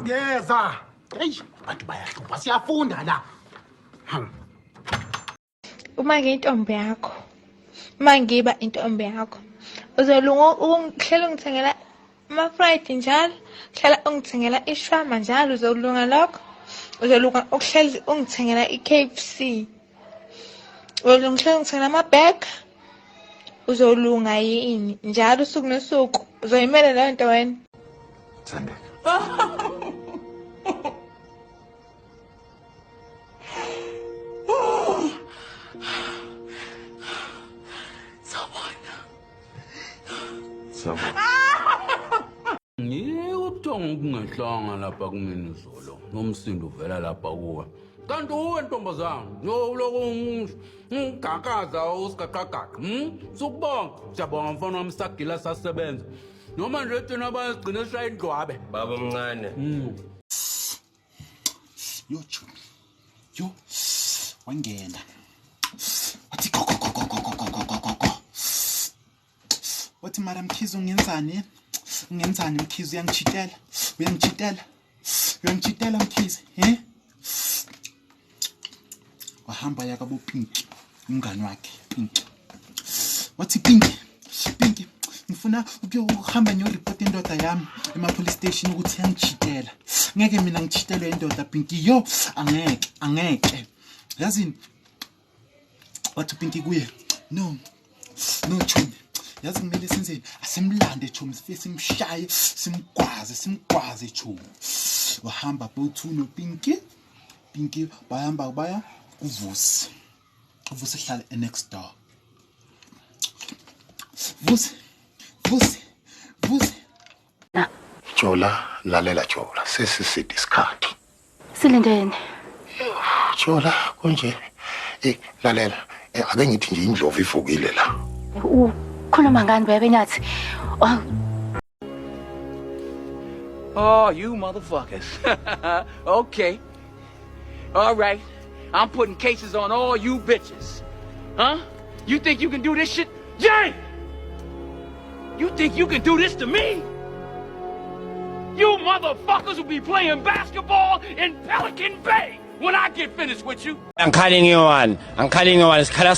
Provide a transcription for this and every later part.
Ngeza. Hey, bantu bayahlupha siyafunda la. Uma ngiyintombi yakho. Uma ngiba intombi yakho. Uzolunga ungihlela ungithengela ama-fried njalo. Hlela ungithengela ishwama njalo uzolunga lokho. Uzolunga ukuhleli ungithengela i-KFC. Uzolunga ungithengela ama-bag. Uzolunga yini njalo usuku nosuku. Uzoyimela leyo nto wena. Thande. Ubuthongo kungehlanga lapha kumina izolo nomsindo uvela lapha kuwe kanti uwe ntombazana yoloko ungigakaza usigaqagaqa sukubonga siyabonga mfana wami sagila sasebenza noma nje thina abasigcina esishaya indlwabe baba omncane yo chumi yo wangena wathi go wathi mara Mkhize ungenzani Mkhize uyangitshitela Mkhize wahamba yakabo Pinki umngani wakhe Pinki wathi Pinki ngifuna ukuyohamba ngiyoreport indoda yami ema-police station ukuthi yangitshitela ngeke mina ngitshitelwe indoda Pinki yo angeke yazini wathi Pinki kuye no chumi yazi kumele senzeni asimlande chumi sifike simshaye simgwaze chumi wahamba bo2 no Pinki bayamba baya kuvusi ehlala next door vusi Jola lalela Jola sesisi-discard silindeni Jola konje lalela ake ngithi nje indlovu ivukile la ukhuluma ngani bebe nyathi Oh, you motherfuckers. Okay. All right. I'm putting cases on all you bitches. Huh? You think you can do this shit? Jay! You think you can do this to me? You motherfuckers will be playing basketball in Pelican Bay when I get finished with you. I'm calling you one. Sikhala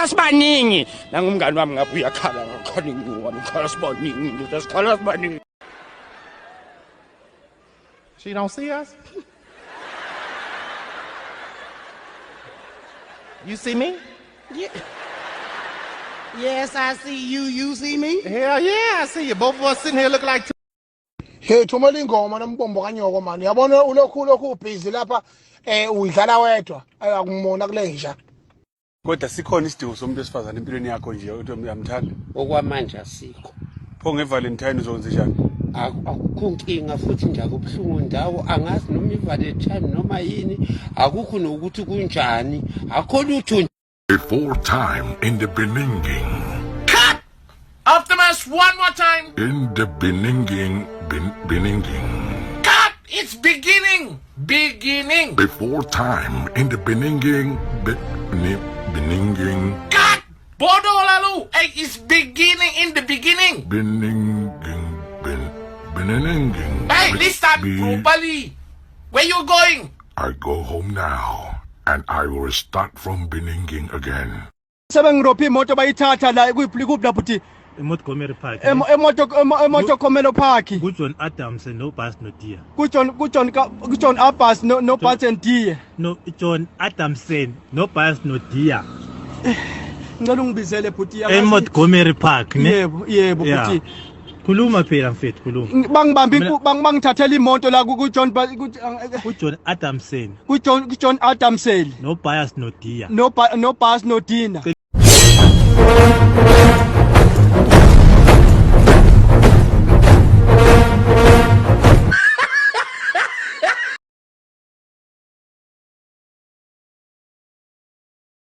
sibaningi. Nangumngani wami ngapha uyakhala ngakhalling you one. Sikhala sibaningi. She don't see us? You see me? Yeah. Yes, I see you. You see me? Hell yeah, I see you. Both of us sitting here look like Hey, thumela ingoma nombombo kanyoko man. Yabona ulokhu busy lapha udlala wedwa. Akungimona kule nja. Kodwa sikhona isidingo somuntu esifazana empilweni yakho nje uthi uyamthanda. Okwamanje asikho. Pho ngeValentine uzokwenza njani? Akukho inkinga futhi nje akubhlungu ndawo angazi noma iValentine noma yini akukho nokuthi kunjani akho lutho. Before time in the beginning. Cut! Optimus, one more time. In the beginning. Cut! It's beginning. Before time in the beginning. Cut! Bodo lalu. Hey, it's beginning in the beginning. Beginning. Hey, listen properly. Where you going? I go home now, and I will start from beginning again. Sebengirophi imoto bayithatha la kuphi lapho Montgomery Park. Emoto Park. John Adams no Bas no Dia. John Abbas no Bas and Dia. No John Adamson no Bas no Dia. Ngicela ungibizele bhuti Montgomery Park ne? Yebo bhuti. Khuluma phela mfethu khuluma. Bangithathela imoto la John Adamson. John Adamson. No Bas no Dia. No Bas no Dina.